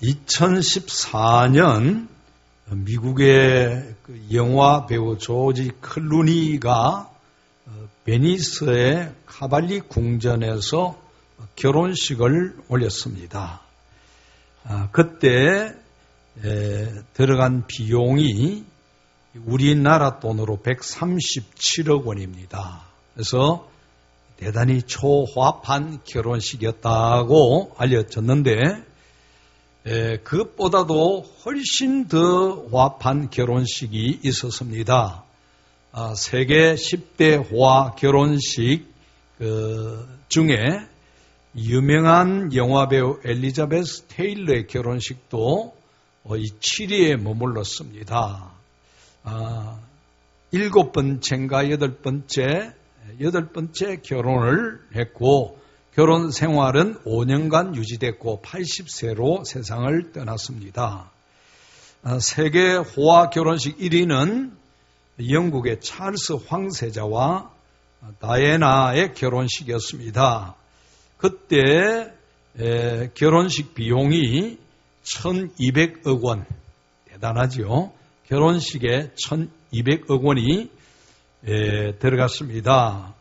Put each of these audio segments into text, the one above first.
2014년 미국의 영화 배우 조지 클루니가 베니스의 카발리 궁전에서 결혼식을 올렸습니다. 그때 들어간 비용이 우리나라 돈으로 137억 원입니다. 그래서 대단히 초화합한 결혼식이었다고 알려졌는데 그것보다도 훨씬 더 화합한 결혼식이 있었습니다. 세계 10대 호화 결혼식 중에 유명한 영화배우 엘리자베스 테일러의 결혼식도 이 7위에 머물렀습니다. 7번째인가 8번째 결혼을 했고 결혼 생활은 5년간 유지됐고 80세로 세상을 떠났습니다. 세계 호화 결혼식 1위는 영국의 찰스 황세자와 다이애나의 결혼식이었습니다. 그때 결혼식 비용이 1200억 원, 대단하죠. 결혼식에 1200억 원이 들어갔습니다.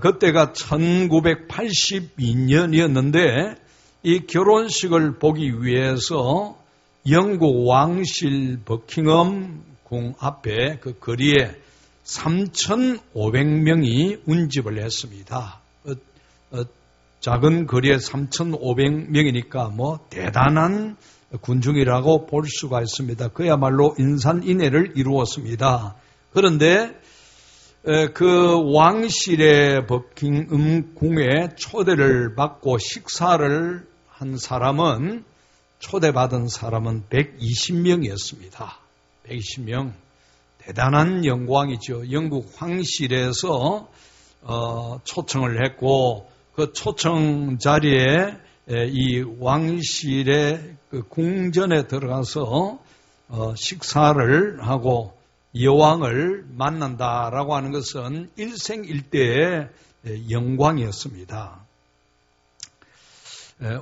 그때가 1982년이었는데 이 결혼식을 보기 위해서 영국 왕실 버킹엄 궁 앞에 그 거리에 3,500명이 운집을 했습니다. 작은 거리에 3,500명이니까 뭐 대단한 군중이라고 볼 수가 있습니다. 그야말로 인산인해를 이루었습니다. 그런데 그 왕실의 버킹엄 궁에 초대를 받고 식사를 한 사람은 초대받은 사람은 120명이었습니다. 120명. 대단한 영광이죠. 영국 황실에서 초청을 했고 그 초청 자리에 이 왕실의 그 궁전에 들어가서 식사를 하고 여왕을 만난다라고 하는 것은 일생일대의 영광이었습니다.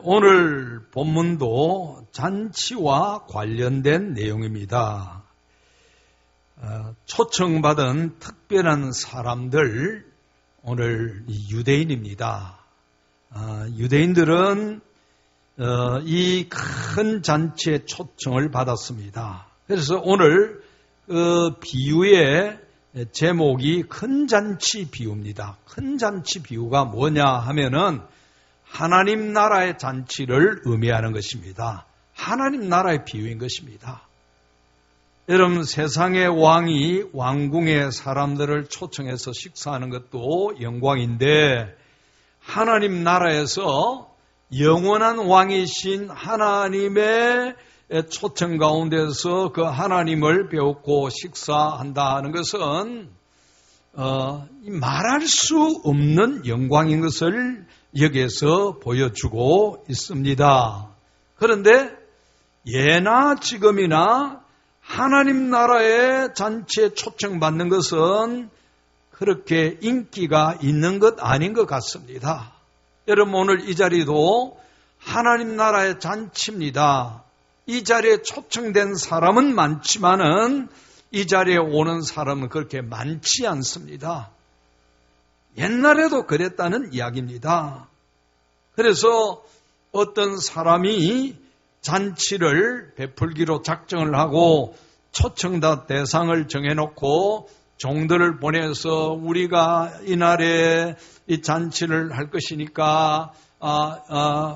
오늘 본문도 잔치와 관련된 내용입니다. 초청받은 특별한 사람들, 오늘 유대인입니다. 유대인들은 이 큰 잔치에 초청을 받았습니다. 그래서 오늘 그 비유의 제목이 큰 잔치 비유입니다. 큰 잔치 비유가 뭐냐 하면은 하나님 나라의 잔치를 의미하는 것입니다. 하나님 나라의 비유인 것입니다. 여러분, 세상의 왕이 왕궁의 사람들을 초청해서 식사하는 것도 영광인데 하나님 나라에서 영원한 왕이신 하나님의 초청 가운데서 그 하나님을 배우고 식사한다는 것은 말할 수 없는 영광인 것을 여기에서 보여주고 있습니다. 그런데 예나 지금이나 하나님 나라의 잔치에 초청받는 것은 그렇게 인기가 있는 것 아닌 것 같습니다. 여러분, 오늘 이 자리도 하나님 나라의 잔치입니다. 이 자리에 초청된 사람은 많지만은 이 자리에 오는 사람은 그렇게 많지 않습니다. 옛날에도 그랬다는 이야기입니다. 그래서 어떤 사람이 잔치를 베풀기로 작정을 하고 초청자 대상을 정해놓고 종들을 보내서 우리가 이날에 이 잔치를 할 것이니까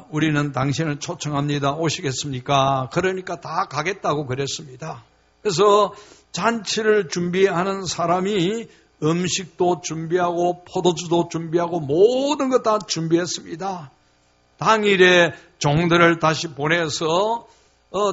우리는 당신을 초청합니다. 오시겠습니까? 그러니까 다 가겠다고 그랬습니다. 그래서 잔치를 준비하는 사람이 음식도 준비하고 포도주도 준비하고 모든 것 다 준비했습니다. 당일에 종들을 다시 보내서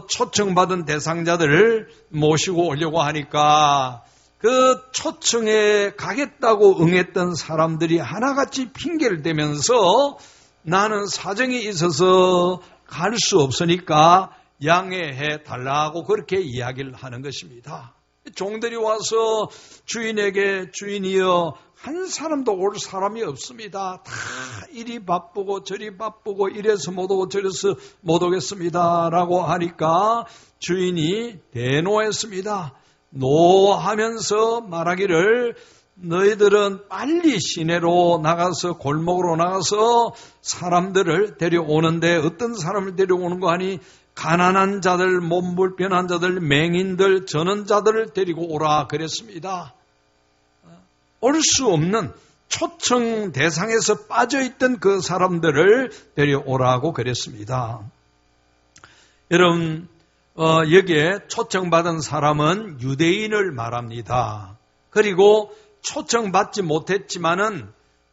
초청받은 대상자들을 모시고 오려고 하니까 그 초청에 가겠다고 응했던 사람들이 하나같이 핑계를 대면서 나는 사정이 있어서 갈 수 없으니까 양해해 달라고 그렇게 이야기를 하는 것입니다. 종들이 와서 주인에게 주인이여 한 사람도 올 사람이 없습니다. 다 이리 바쁘고 저리 바쁘고 이래서 못 오고 저래서 못 오겠습니다. 라고 하니까 주인이 대노했습니다. 노하면서 말하기를 너희들은 빨리 시내로 나가서 골목으로 나가서 사람들을 데려오는데 어떤 사람을 데려오는 거 하니 가난한 자들, 몸 불편한 자들, 맹인들, 전원자들을 데리고 오라 그랬습니다. 올 수 없는 초청 대상에서 빠져있던 그 사람들을 데려오라고 그랬습니다. 여러분, 여기에 초청받은 사람은 유대인을 말합니다. 그리고 초청받지 못했지만은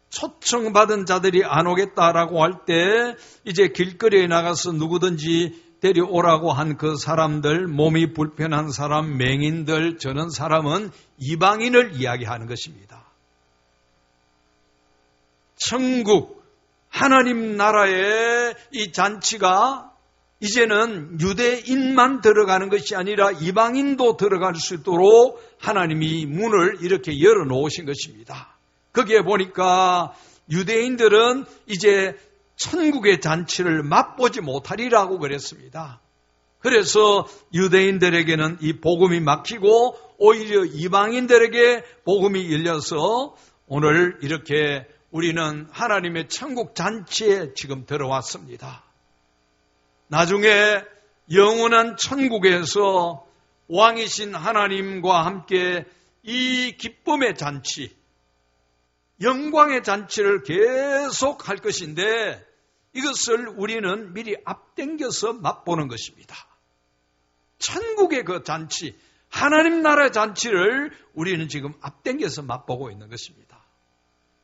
초청받은 자들이 안 오겠다라고 할 때 이제 길거리에 나가서 누구든지 데려오라고 한 그 사람들, 몸이 불편한 사람, 맹인들, 저런 사람은 이방인을 이야기하는 것입니다. 천국, 하나님 나라의 이 잔치가 이제는 유대인만 들어가는 것이 아니라 이방인도 들어갈 수 있도록 하나님이 문을 이렇게 열어놓으신 것입니다. 거기에 보니까 유대인들은 이제 천국의 잔치를 맛보지 못하리라고 그랬습니다. 그래서 유대인들에게는 이 복음이 막히고 오히려 이방인들에게 복음이 열려서 오늘 이렇게 우리는 하나님의 천국 잔치에 지금 들어왔습니다. 나중에 영원한 천국에서 왕이신 하나님과 함께 이 기쁨의 잔치, 영광의 잔치를 계속 할 것인데 이것을 우리는 미리 앞당겨서 맛보는 것입니다. 천국의 그 잔치, 하나님 나라의 잔치를 우리는 지금 앞당겨서 맛보고 있는 것입니다.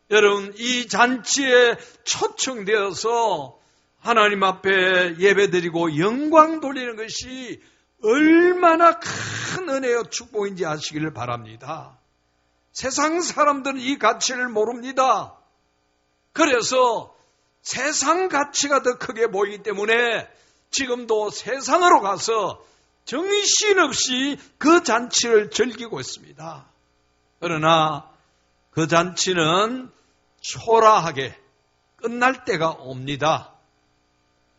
여러분, 이 잔치에 초청되어서 하나님 앞에 예배드리고 영광 돌리는 것이 얼마나 큰 은혜와 축복인지 아시기를 바랍니다. 세상 사람들은 이 가치를 모릅니다. 그래서 세상 가치가 더 크게 보이기 때문에 지금도 세상으로 가서 정신없이 그 잔치를 즐기고 있습니다. 그러나 그 잔치는 초라하게 끝날 때가 옵니다.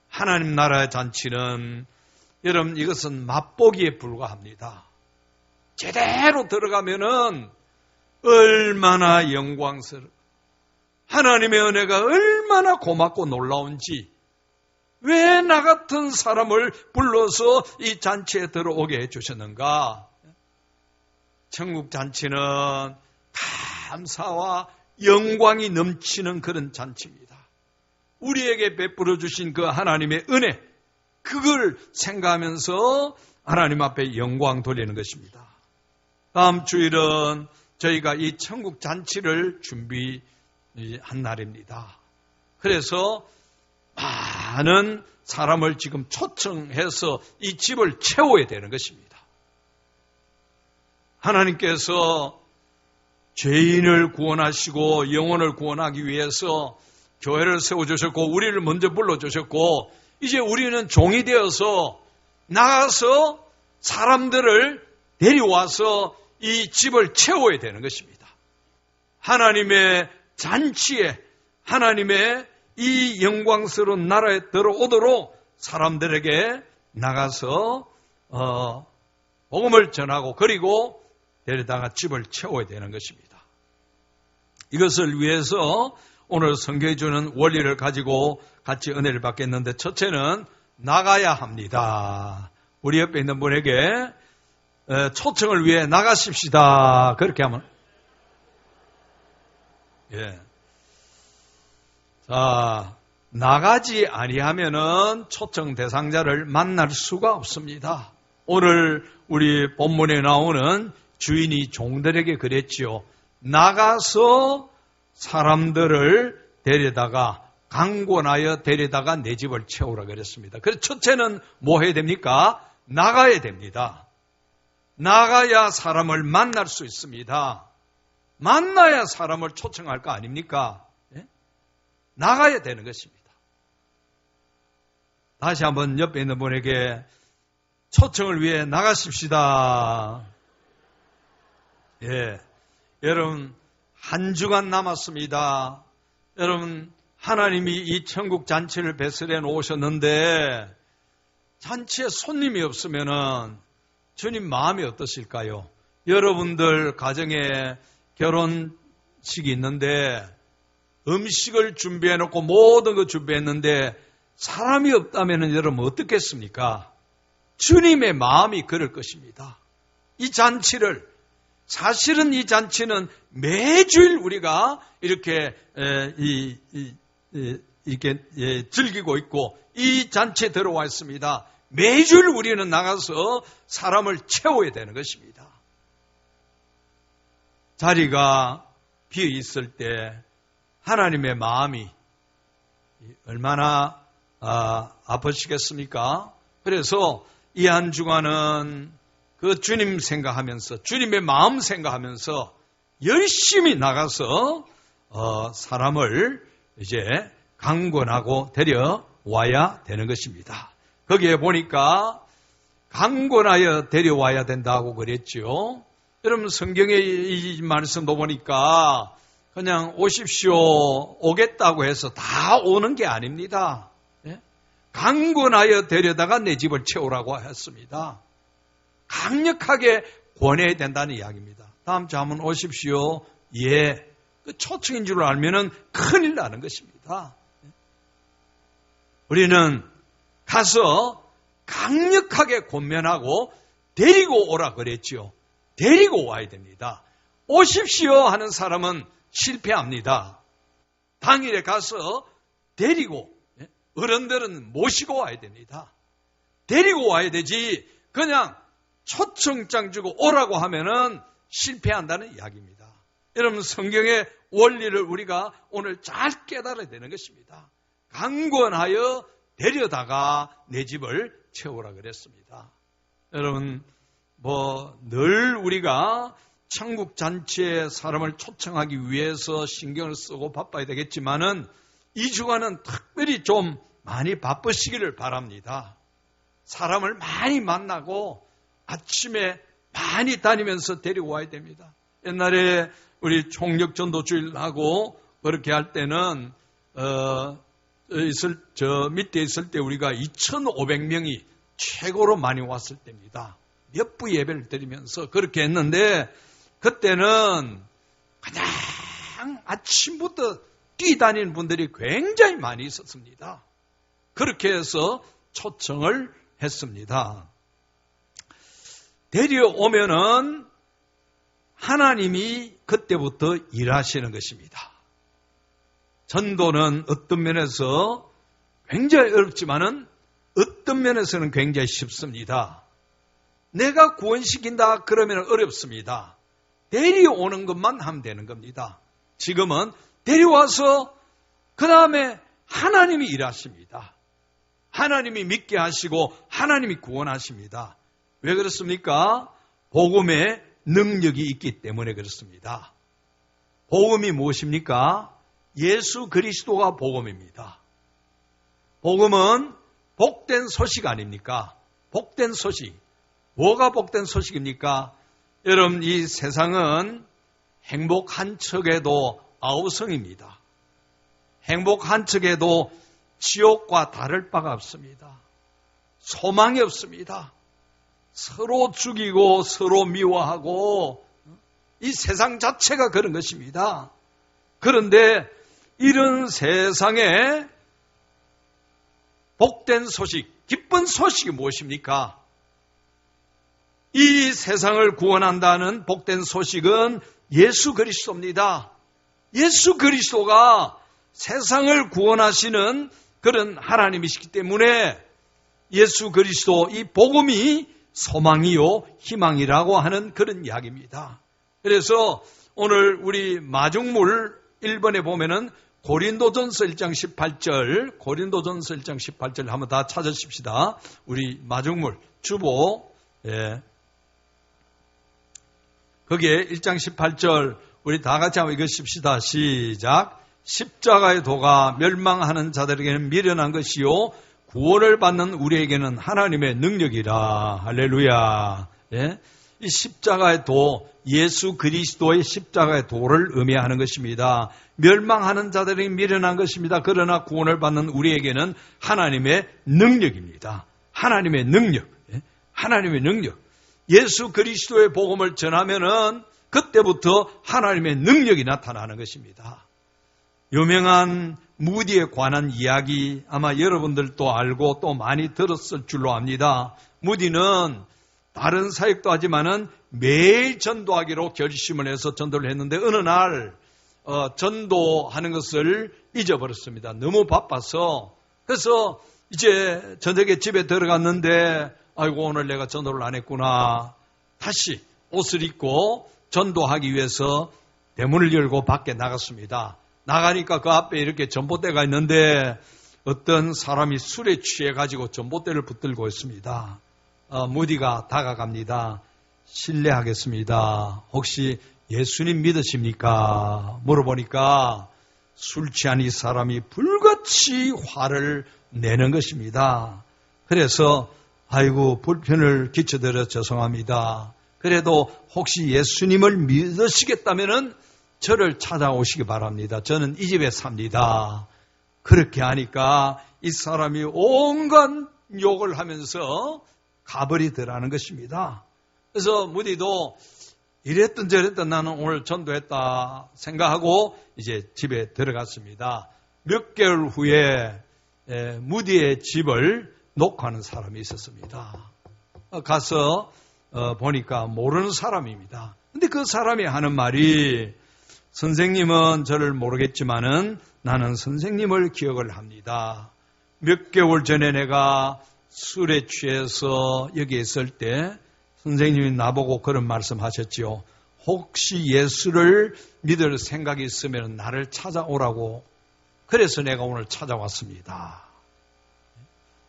하나님 나라의 잔치는 여러분 이것은 맛보기에 불과합니다. 제대로 들어가면은 얼마나 영광스러워, 하나님의 은혜가 얼마나 고맙고 놀라운지, 왜 나 같은 사람을 불러서 이 잔치에 들어오게 해주셨는가? 천국 잔치는 감사와 영광이 넘치는 그런 잔치입니다. 우리에게 베풀어 주신 그 하나님의 은혜, 그걸 생각하면서 하나님 앞에 영광 돌리는 것입니다. 다음 주일은 저희가 이 천국 잔치를 준비한 날입니다. 그래서 많은 사람을 지금 초청해서 이 집을 채워야 되는 것입니다. 하나님께서 죄인을 구원하시고 영혼을 구원하기 위해서 교회를 세워주셨고 우리를 먼저 불러주셨고 이제 우리는 종이 되어서 나가서 사람들을 데려와서 이 집을 채워야 되는 것입니다. 하나님의 잔치에 하나님의 이 영광스러운 나라에 들어오도록 사람들에게 나가서 복음을 전하고 그리고 데려다가 집을 채워야 되는 것입니다. 이것을 위해서 오늘 성경이 주는 원리를 가지고 같이 은혜를 받겠는데 첫째는 나가야 합니다. 우리 옆에 있는 분에게 초청을 위해 나가십시다. 그렇게 하면 자, 나가지 아니하면은 초청 대상자를 만날 수가 없습니다. 오늘 우리 본문에 나오는 주인이 종들에게 그랬지요. 나가서 사람들을 데려다가 강권하여 데려다가 내 집을 채우라 그랬습니다. 그래서 첫째는 뭐 해야 됩니까? 나가야 됩니다. 나가야 사람을 만날 수 있습니다. 만나야 사람을 초청할 거 아닙니까? 예? 나가야 되는 것입니다. 다시 한번 옆에 있는 분에게 초청을 위해 나가십시다. 예, 여러분 한 주간 남았습니다. 여러분 하나님이 이 천국 잔치를 배설해 놓으셨는데 잔치에 손님이 없으면은 주님 마음이 어떠실까요? 여러분들 가정에 결혼식이 있는데 음식을 준비해 놓고 모든 거 준비했는데 사람이 없다면 여러분 어떻겠습니까? 주님의 마음이 그럴 것입니다. 이 잔치를, 사실은 이 잔치는 매주일 우리가 이렇게 즐기고 있고 이 잔치에 들어와 있습니다. 매주일 우리는 나가서 사람을 채워야 되는 것입니다. 자리가 비어 있을 때 하나님의 마음이 얼마나 아프시겠습니까? 그래서 이 한 주간은 그 주님 생각하면서, 주님의 마음 생각하면서 열심히 나가서 사람을 이제 강권하고 데려와야 되는 것입니다. 거기에 보니까 강권하여 데려와야 된다고 그랬죠. 여러분 성경의 이 말씀도 보니까 그냥 오십시오, 오겠다고 해서 다 오는 게 아닙니다. 강권하여 데려다가 내 집을 채우라고 했습니다. 강력하게 권해야 된다는 이야기입니다. 다음 주 한번 오십시오. 예. 그 초청인 줄 알면은 큰일 나는 것입니다. 우리는 가서 강력하게 권면하고 데리고 오라 그랬죠. 데리고 와야 됩니다. 오십시오 하는 사람은 실패합니다. 당일에 가서 데리고, 어른들은 모시고 와야 됩니다. 데리고 와야 되지 그냥 초청장 주고 오라고 하면은 실패한다는 이야기입니다. 여러분 성경의 원리를 우리가 오늘 잘 깨달아야 되는 것입니다. 강권하여 데려다가 내 집을 채우라 그랬습니다. 여러분 늘 우리가 천국 잔치에 사람을 초청하기 위해서 신경을 쓰고 바빠야 되겠지만은 이 주간은 특별히 좀 많이 바쁘시기를 바랍니다. 사람을 많이 만나고 아침에 많이 다니면서 데리고 와야 됩니다. 옛날에 우리 총력전도주일 하고 그렇게 할 때는 저 밑에 있을 때 우리가 2,500명이 최고로 많이 왔을 때입니다. 몇 부 예배를 드리면서 그렇게 했는데 그때는 그냥 아침부터 뛰다니는 분들이 굉장히 많이 있었습니다. 그렇게 해서 초청을 했습니다. 데려오면은 하나님이 그때부터 일하시는 것입니다. 전도는 어떤 면에서 굉장히 어렵지만은 어떤 면에서는 굉장히 쉽습니다. 내가 구원시킨다 그러면 어렵습니다. 데려오는 것만 하면 되는 겁니다. 지금은 데려와서 그 다음에 하나님이 일하십니다. 하나님이 믿게 하시고 하나님이 구원하십니다. 왜 그렇습니까? 복음의 능력이 있기 때문에 그렇습니다. 복음이 무엇입니까? 예수 그리스도가 복음입니다. 복음은 복된 소식 아닙니까? 복된 소식. 뭐가 복된 소식입니까? 여러분 이 세상은 행복 한 척에도 아우성입니다. 행복 한 척에도 지옥과 다를 바가 없습니다. 소망이 없습니다. 서로 죽이고 서로 미워하고 이 세상 자체가 그런 것입니다. 그런데 이런 세상에 복된 소식, 기쁜 소식이 무엇입니까? 이 세상을 구원한다는 복된 소식은 예수 그리스도입니다. 예수 그리스도가 세상을 구원하시는 그런 하나님이시기 때문에 예수 그리스도 이 복음이 소망이요 희망이라고 하는 그런 이야기입니다. 그래서 오늘 우리 마중물 1번에 보면은 고린도전서 1장 18절, 고린도전서 1장 18절 한번 다 찾으십시다. 우리 마중물 주보, 거기에 1장 18절 우리 다 같이 한번 읽으십시다. 시작. 십자가의 도가 멸망하는 자들에게는 미련한 것이요 구원을 받는 우리에게는 하나님의 능력이라. 할렐루야. 이 십자가의 도, 예수 그리스도의 십자가의 도를 의미하는 것입니다. 멸망하는 자들이 미련한 것입니다. 그러나 구원을 받는 우리에게는 하나님의 능력입니다. 하나님의 능력. 하나님의 능력. 예수 그리스도의 복음을 전하면은 그때부터 하나님의 능력이 나타나는 것입니다. 유명한 무디에 관한 이야기 아마 여러분들도 알고 또 많이 들었을 줄로 압니다. 무디는 다른 사역도 하지만은 매일 전도하기로 결심을 해서 전도를 했는데 어느 날 전도하는 것을 잊어버렸습니다. 너무 바빠서. 그래서 이제 저녁에 집에 들어갔는데 아이고 오늘 내가 전도를 안 했구나. 다시 옷을 입고 전도하기 위해서 대문을 열고 밖에 나갔습니다. 나가니까 그 앞에 이렇게 전봇대가 있는데 어떤 사람이 술에 취해가지고 전봇대를 붙들고 있습니다. 무디가 다가갑니다. 실례하겠습니다. 혹시 예수님 믿으십니까? 물어보니까 술 취한 이 사람이 불같이 화를 내는 것입니다. 그래서 아이고 불편을 끼쳐드려 죄송합니다. 그래도 혹시 예수님을 믿으시겠다면은 저를 찾아오시기 바랍니다. 저는 이 집에 삽니다. 그렇게 하니까 이 사람이 온갖 욕을 하면서 가버리더라는 것입니다. 그래서 무디도 이랬던 저랬던 나는 오늘 전도했다 생각하고 이제 집에 들어갔습니다. 몇 개월 후에 무디의 집을 녹화하는 사람이 있었습니다. 가서 보니까 모르는 사람입니다. 근데 그 사람이 하는 말이 선생님은 저를 모르겠지만은 나는 선생님을 기억을 합니다. 몇 개월 전에 내가 술에 취해서 여기 있을 때 선생님이 나보고 그런 말씀하셨지요. 혹시 예수를 믿을 생각이 있으면 나를 찾아오라고. 그래서 내가 오늘 찾아왔습니다.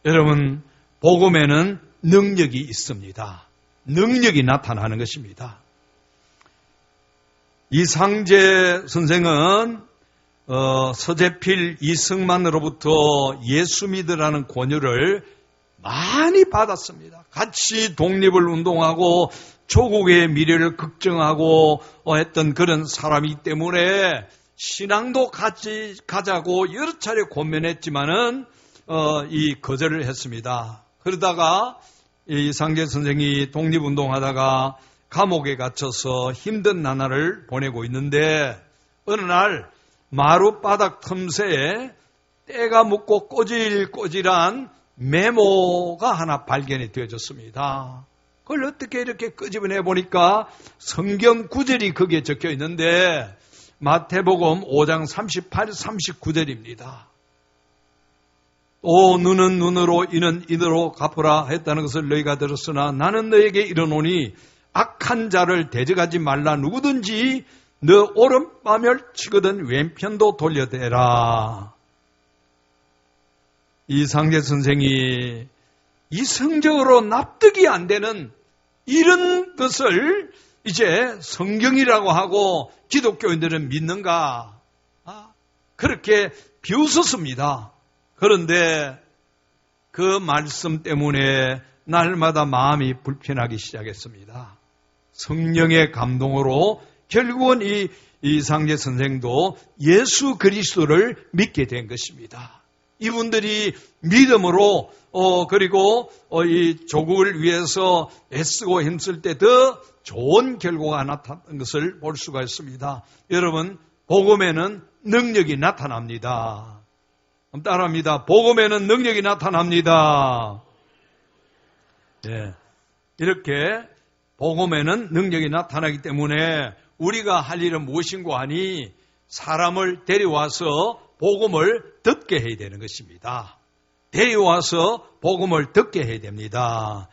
여러분, 복음에는 능력이 있습니다. 능력이 나타나는 것입니다. 이상재 선생은 서재필 이승만으로부터 예수 믿으라는 권유를 많이 받았습니다. 같이 독립을 운동하고 조국의 미래를 걱정하고 했던 그런 사람이기 때문에 신앙도 같이 가자고 여러 차례 권면했지만은 이 거절을 했습니다. 그러다가 이상재 선생이 독립운동하다가 감옥에 갇혀서 힘든 나날을 보내고 있는데 어느 날 마룻바닥 틈새에 때가 묻고 꼬질꼬질한 메모가 하나 발견이 되어졌습니다. 그걸 어떻게 이렇게 끄집어내 보니까 성경 구절이 거기에 적혀 있는데 마태복음 5장 38, 39절입니다. 또 눈은 눈으로 이는 이대로 갚으라 했다는 것을 너희가 들었으나 나는 너에게 이르노니 악한 자를 대적하지 말라. 누구든지 너 오른뺨을 치거든 왼편도 돌려대라. 이상재 선생이 이성적으로 납득이 안 되는 이런 것을 이제 성경이라고 하고 기독교인들은 믿는가? 그렇게 비웃었습니다. 그런데 그 말씀 때문에 날마다 마음이 불편하기 시작했습니다. 성령의 감동으로 결국은 이 이상재 선생도 예수 그리스도를 믿게 된 것입니다. 이분들이 믿음으로 그리고 이 조국을 위해서 애쓰고 힘쓸 때 더 좋은 결과가 나타난 것을 볼 수가 있습니다. 여러분, 복음에는 능력이 나타납니다. 따라합니다. 복음에는 능력이 나타납니다. 네. 이렇게 복음에는 능력이 나타나기 때문에 우리가 할 일은 무엇인고 하니 사람을 데려와서 복음을 듣게 해야 되는 것입니다. 데려와서 복음을 듣게 해야 됩니다.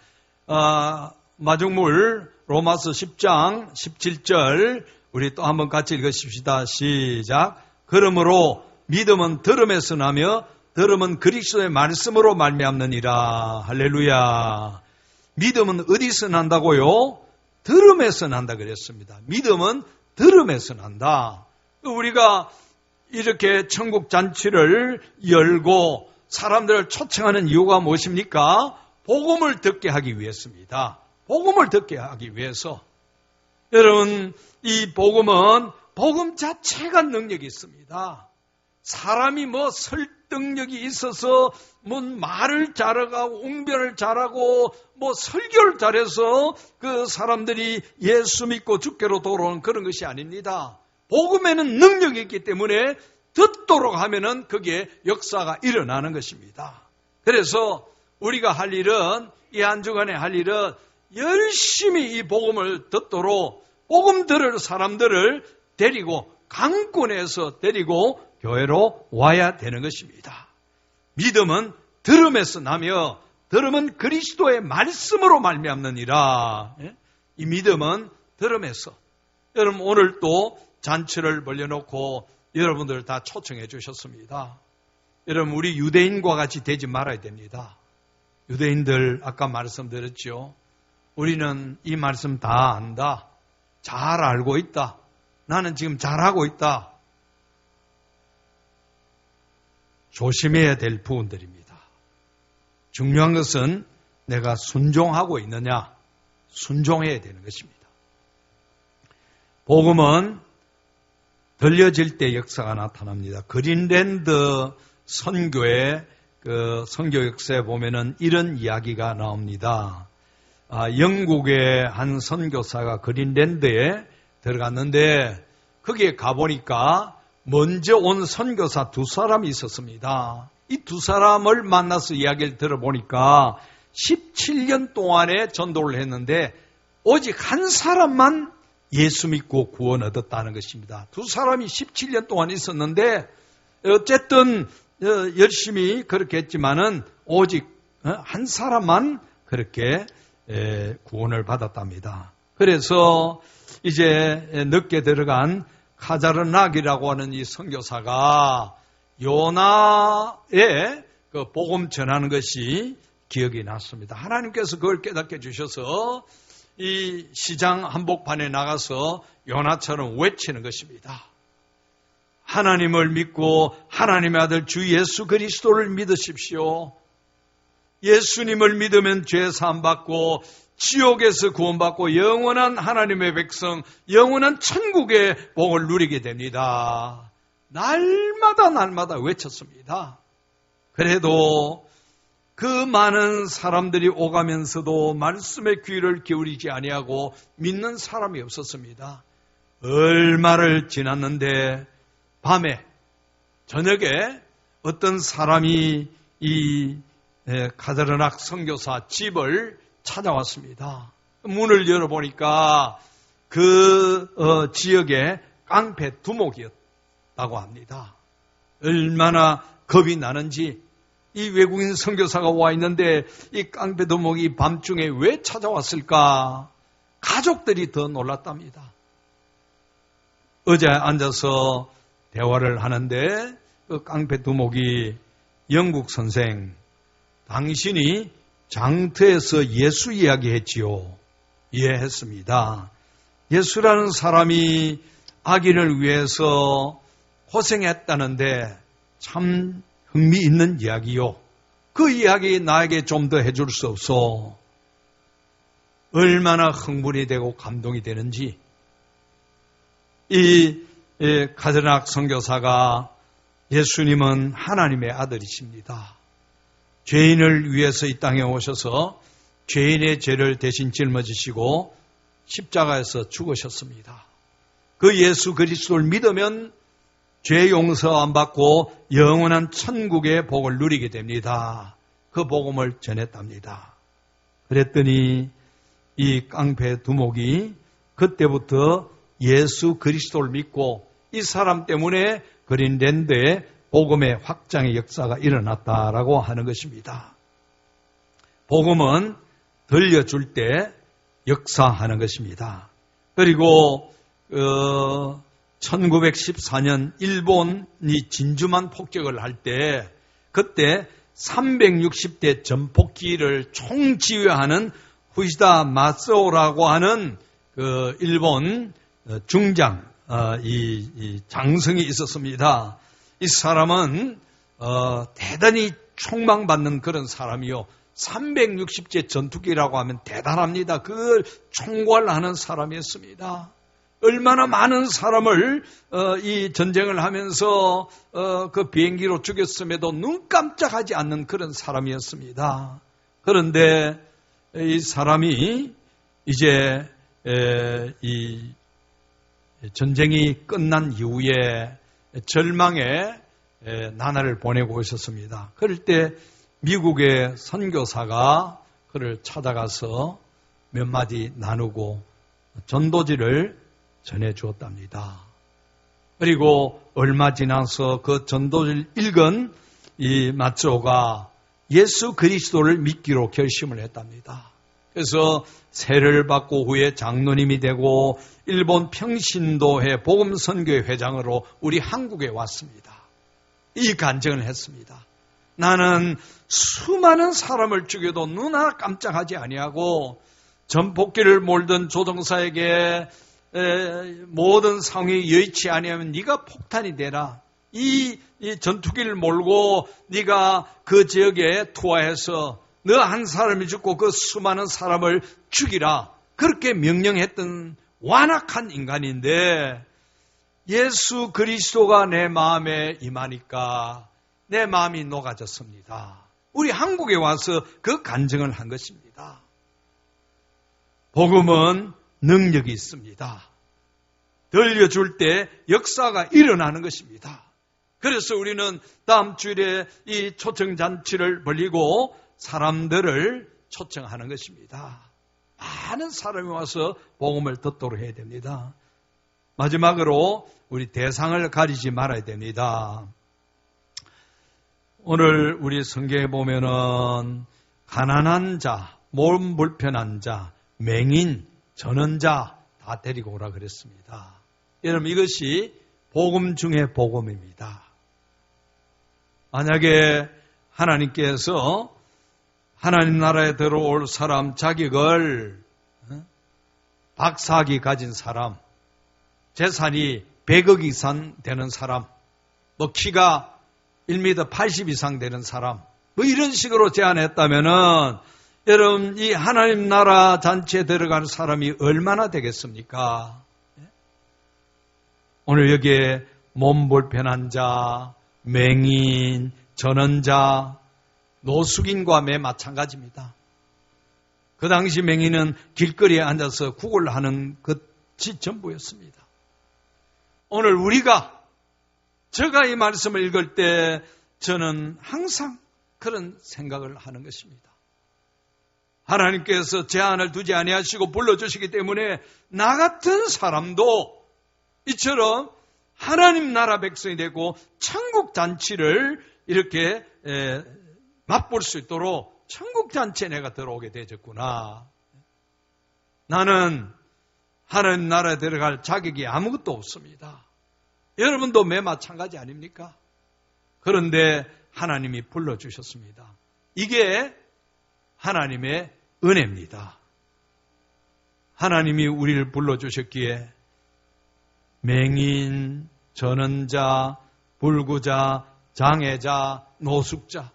마중물 로마서 10장 17절 우리 또 한번 같이 읽으십시다. 시작. 그러므로 믿음은 들음에서 나며 들음은 그리스도의 말씀으로 말미암느니라. 할렐루야. 믿음은 어디서 난다고요? 들음에서 난다 그랬습니다. 믿음은 들음에서 난다. 우리가 이렇게 천국 잔치를 열고 사람들을 초청하는 이유가 무엇입니까? 복음을 듣게 하기 위해서입니다. 복음을 듣게 하기 위해서. 여러분, 이 복음은 복음 자체가 능력이 있습니다. 사람이 설득력이 있어서 말을 잘하고 웅변을 잘하고 설교를 잘해서 그 사람들이 예수 믿고 주께로 돌아오는 그런 것이 아닙니다. 복음에는 능력이 있기 때문에 듣도록 하면은 그게 역사가 일어나는 것입니다. 그래서 우리가 할 일은, 이 한 주간에 할 일은 열심히 이 복음을 듣도록 복음 들을 사람들을 데리고 강권해서 데리고 교회로 와야 되는 것입니다. 믿음은 들음에서 나며 들음은 그리스도의 말씀으로 말미암느니라. 이 믿음은 들음에서. 여러분, 오늘 또 잔치를 벌려놓고 여러분들 다 초청해 주셨습니다. 여러분, 우리 유대인과 같이 되지 말아야 됩니다. 유대인들 아까 말씀드렸죠. 우리는 이 말씀 다 안다. 잘 알고 있다. 나는 지금 잘하고 있다. 조심해야 될 부분들입니다. 중요한 것은 내가 순종하고 있느냐, 순종해야 되는 것입니다. 복음은 들려질 때 역사가 나타납니다. 그린랜드 선교의 그 선교 역사에 보면은 이런 이야기가 나옵니다. 영국의 한 선교사가 그린랜드에 들어갔는데 거기에 가보니까 먼저 온 선교사 두 사람이 있었습니다. 이 두 사람을 만나서 이야기를 들어보니까 17년 동안에 전도를 했는데 오직 한 사람만 예수 믿고 구원 얻었다는 것입니다. 두 사람이 17년 동안 있었는데 어쨌든 열심히 그렇게 했지만은 오직 한 사람만 그렇게 구원을 받았답니다. 그래서 이제 늦게 들어간 카자르낙이라고 하는 이 선교사가 요나의 그 복음 전하는 것이 기억이 났습니다. 하나님께서 그걸 깨닫게 해주셔서 이 시장 한복판에 나가서 요나처럼 외치는 것입니다. 하나님을 믿고 하나님의 아들 주 예수 그리스도를 믿으십시오. 예수님을 믿으면 죄 사함 받고 지옥에서 구원받고 영원한 하나님의 백성, 영원한 천국의 복을 누리게 됩니다. 날마다 외쳤습니다. 그래도 그 많은 사람들이 오가면서도 말씀의 귀를 기울이지 아니하고 믿는 사람이 없었습니다. 얼마를 지났는데 밤에 저녁에 어떤 사람이 이 카자르낙 선교사 집을 찾아왔습니다. 문을 열어보니까 그 지역에 깡패 두목이었다고 합니다. 얼마나 겁이 나는지 이 외국인 선교사가 와 있는데 이 깡패 두목이 밤중에 왜 찾아왔을까? 가족들이 더 놀랐답니다. 의자에 앉아서 대화를 하는데 그 깡패 두목이 영국 선생, 당신이 장터에서 예수 이야기했지요. 이해했습니다. 예수라는 사람이 악인을 위해서 고생했다는데 참 흥미있는 이야기요. 그 이야기 나에게 좀 더 해줄 수 없어. 얼마나 흥분이 되고 감동이 되는지. 이 카자르낙 선교사가 예수님은 하나님의 아들이십니다. 죄인을 위해서 이 땅에 오셔서 죄인의 죄를 대신 짊어지시고 십자가에서 죽으셨습니다. 그 예수 그리스도를 믿으면 죄 용서 안 받고 영원한 천국의 복을 누리게 됩니다. 그 복음을 전했답니다. 그랬더니 이 깡패 두목이 그때부터 예수 그리스도를 믿고 이 사람 때문에 그린랜드에 복음의 확장의 역사가 일어났다라고 하는 것입니다. 복음은 들려줄 때 역사하는 것입니다. 그리고 1914년 일본이 진주만 폭격을 할 때 그때 360대 전폭기를 총지휘하는 후시다 마사오라고 하는 그 일본 중장 이 장성이 있었습니다. 이 사람은 대단히 총망받는 그런 사람이요. 360제 전투기라고 하면 대단합니다. 그걸 총괄하는 사람이었습니다. 얼마나 많은 사람을 이 전쟁을 하면서 그 비행기로 죽였음에도 눈 깜짝하지 않는 그런 사람이었습니다. 그런데 이 사람이 이제 이 전쟁이 끝난 이후에 절망의 나날을 보내고 있었습니다. 그럴 때 미국의 선교사가 그를 찾아가서 몇 마디 나누고 전도지를 전해 주었답니다. 그리고 얼마 지나서 그 전도지를 읽은 이 마츠오가 예수 그리스도를 믿기로 결심을 했답니다. 그래서 세례를 받고 후에 장로님이 되고 일본 평신도회 복음선교회 회장으로 우리 한국에 왔습니다. 이 간증을 했습니다. 나는 수많은 사람을 죽여도 눈 하나 깜짝하지 아니하고 전복기를 몰던 조종사에게 모든 상황이 여의치 아니하면 네가 폭탄이 되라. 이 전투기를 몰고 네가 그 지역에 투하해서 너 한 사람이 죽고 그 수많은 사람을 죽이라. 그렇게 명령했던 완악한 인간인데 예수 그리스도가 내 마음에 임하니까 내 마음이 녹아졌습니다. 우리 한국에 와서 그 간증을 한 것입니다. 복음은 능력이 있습니다. 들려줄 때 역사가 일어나는 것입니다. 그래서 우리는 다음 주일에 이 초청잔치를 벌리고 사람들을 초청하는 것입니다. 많은 사람이 와서 복음을 듣도록 해야 됩니다. 마지막으로 우리 대상을 가리지 말아야 됩니다. 오늘 우리 성경에 보면은 가난한 자, 몸 불편한 자, 맹인, 전원자 다 데리고 오라 그랬습니다. 여러분 이것이 복음 중에 복음입니다. 만약에 하나님께서 하나님 나라에 들어올 사람 자격을 박사학위 가진 사람, 재산이 100억 이상 되는 사람, 뭐 키가 1m 80 이상 되는 사람, 뭐 이런 식으로 제안했다면은 여러분 이 하나님 나라 잔치에 들어가는 사람이 얼마나 되겠습니까? 오늘 여기에 몸 불편한 자, 맹인, 전원자, 노숙인과 매 마찬가지입니다. 그 당시 맹인은 길거리에 앉아서 구걸하는 것이 전부였습니다. 오늘 제가 이 말씀을 읽을 때 저는 항상 그런 생각을 하는 것입니다. 하나님께서 제한을 두지 아니하시고 불러주시기 때문에 나 같은 사람도 이처럼 하나님 나라 백성이 되고 천국 잔치를 이렇게 맛볼 수 있도록 천국 잔치에 내가 들어오게 되었구나. 나는 하나님 나라에 들어갈 자격이 아무것도 없습니다. 여러분도 매 마찬가지 아닙니까? 그런데 하나님이 불러주셨습니다. 이게 하나님의 은혜입니다. 하나님이 우리를 불러주셨기에 맹인, 전원자, 불구자, 장애자, 노숙자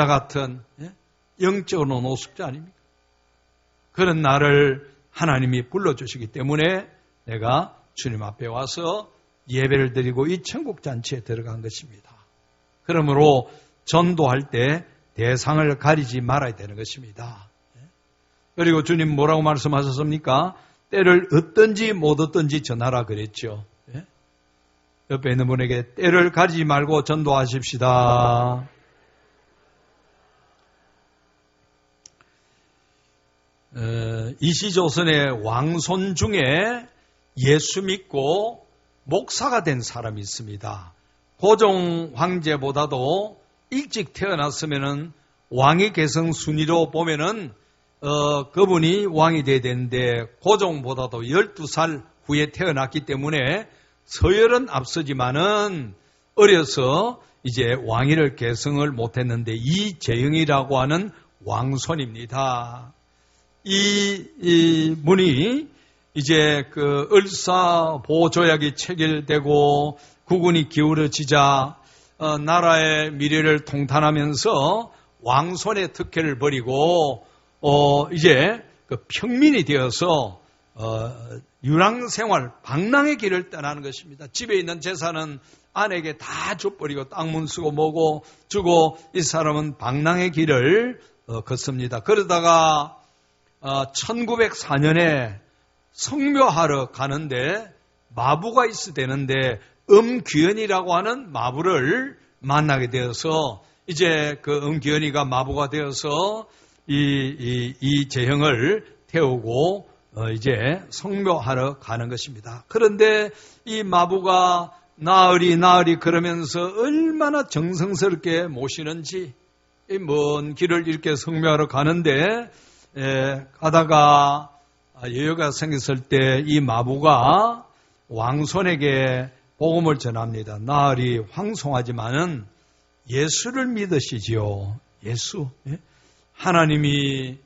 같은 영적으로 노숙자 아닙니까? 그런 나를 하나님이 불러주시기 때문에 내가 주님 앞에 와서 예배를 드리고 이 천국잔치에 들어간 것입니다. 그러므로 전도할 때 대상을 가리지 말아야 되는 것입니다. 그리고 주님 뭐라고 말씀하셨습니까? 때를 얻든지 못 얻든지 전하라 그랬죠. 옆에 있는 분에게 때를 가리지 말고 전도하십시다. 이시조선의 왕손 중에 예수 믿고 목사가 된 사람이 있습니다. 고종 황제보다도 일찍 태어났으면은 왕의 계승 순위로 보면은 그분이 왕이 돼야 되는데 고종보다도 12살 후에 태어났기 때문에 서열은 앞서지만은 어려서 이제 왕위를 계승을 못했는데 이재영이라고 하는 왕손입니다. 이 분이 이제 그 을사 보조약이 체결되고 국군이 기울어지자 나라의 미래를 통탄하면서 왕손의 특혜를 버리고 이제 그 평민이 되어서 유랑생활, 방랑의 길을 떠나는 것입니다. 집에 있는 재산은 아내에게 다 줘버리고 땅문 쓰고 뭐고 주고 이 사람은 방랑의 길을 걷습니다. 그러다가 1904년에 성묘하러 가는데 마부가 있어야 되는데 음귀현이라고 하는 마부를 만나게 되어서 이제 그 음귀현이가 마부가 되어서 이 재형을 태우고 이제 성묘하러 가는 것입니다. 그런데 이 마부가 나으리 그러면서 얼마나 정성스럽게 모시는지 이 먼 길을 이렇게 성묘하러 가는데 가다가 여유가 생겼을 때 이 마부가 왕손에게 복음을 전합니다. 나으리 황송하지만은 예수를 믿으시지요. 예수. 하나님이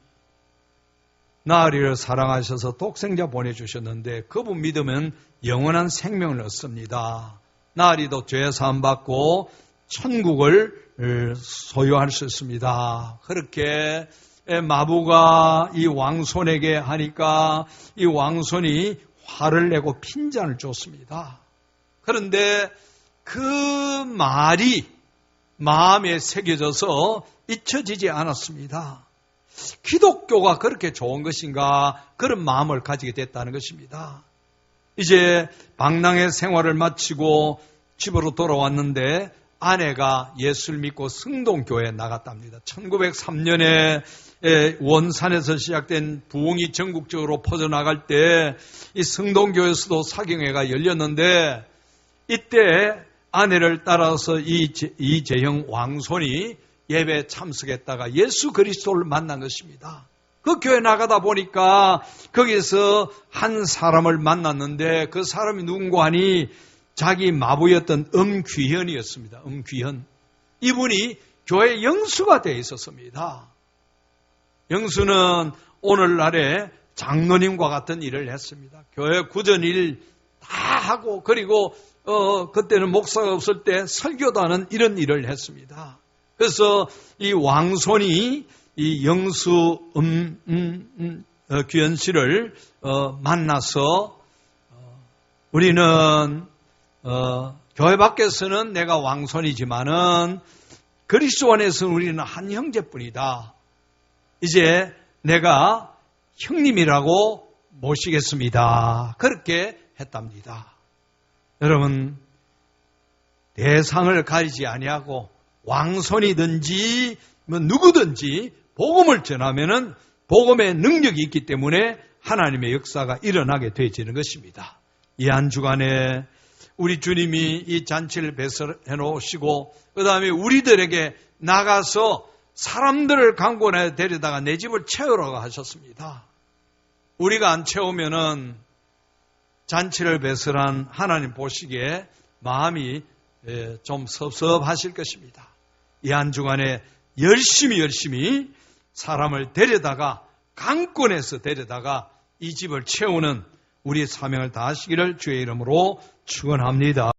나으리를 사랑하셔서 독생자 보내주셨는데 그분 믿으면 영원한 생명을 얻습니다. 나으리도 죄 사함 받고 천국을 소유할 수 있습니다. 그렇게 마부가 이 왕손에게 하니까 이 왕손이 화를 내고 핀잔을 줬습니다. 그런데 그 말이 마음에 새겨져서 잊혀지지 않았습니다. 기독교가 그렇게 좋은 것인가 그런 마음을 가지게 됐다는 것입니다. 이제 방랑의 생활을 마치고 집으로 돌아왔는데 아내가 예수를 믿고 성동교회에 나갔답니다. 1903년에 원산에서 시작된 부흥이 전국적으로 퍼져나갈 때 이 성동교회에서도 사경회가 열렸는데 이때 아내를 따라서 이재형 왕손이 예배에 참석했다가 예수 그리스도를 만난 것입니다. 그 교회 나가다 보니까 거기서 한 사람을 만났는데 그 사람이 누군가 하니 자기 마부였던 음귀현이었습니다. 음귀현. 이분이 교회 영수가 되어 있었습니다. 영수는 오늘날에 장로님과 같은 일을 했습니다. 교회 구전일 다 하고 그리고 그때는 목사가 없을 때 설교도 하는 이런 일을 했습니다. 그래서 이 왕손이 이 영수 귀현 씨를 만나서 우리는 교회 밖에서는 내가 왕손이지만은 그리스도 안에서는 우리는 한 형제뿐이다. 이제 내가 형님이라고 모시겠습니다. 그렇게 했답니다. 여러분, 대상을 가리지 아니하고 왕손이든지 누구든지 복음을 전하면은 복음의 능력이 있기 때문에 하나님의 역사가 일어나게 되어지는 것입니다. 이 한 주간에 우리 주님이 이 잔치를 배설해 놓으시고 그 다음에 우리들에게 나가서 사람들을 강권해 데려다가 내 집을 채우라고 하셨습니다. 우리가 안 채우면은 잔치를 배설한 하나님 보시기에 마음이 좀 섭섭하실 것입니다. 이 한 주간에 열심히 사람을 데려다가 강권해서 데려다가 이 집을 채우는 우리의 사명을 다하시기를 주의 이름으로 축원합니다.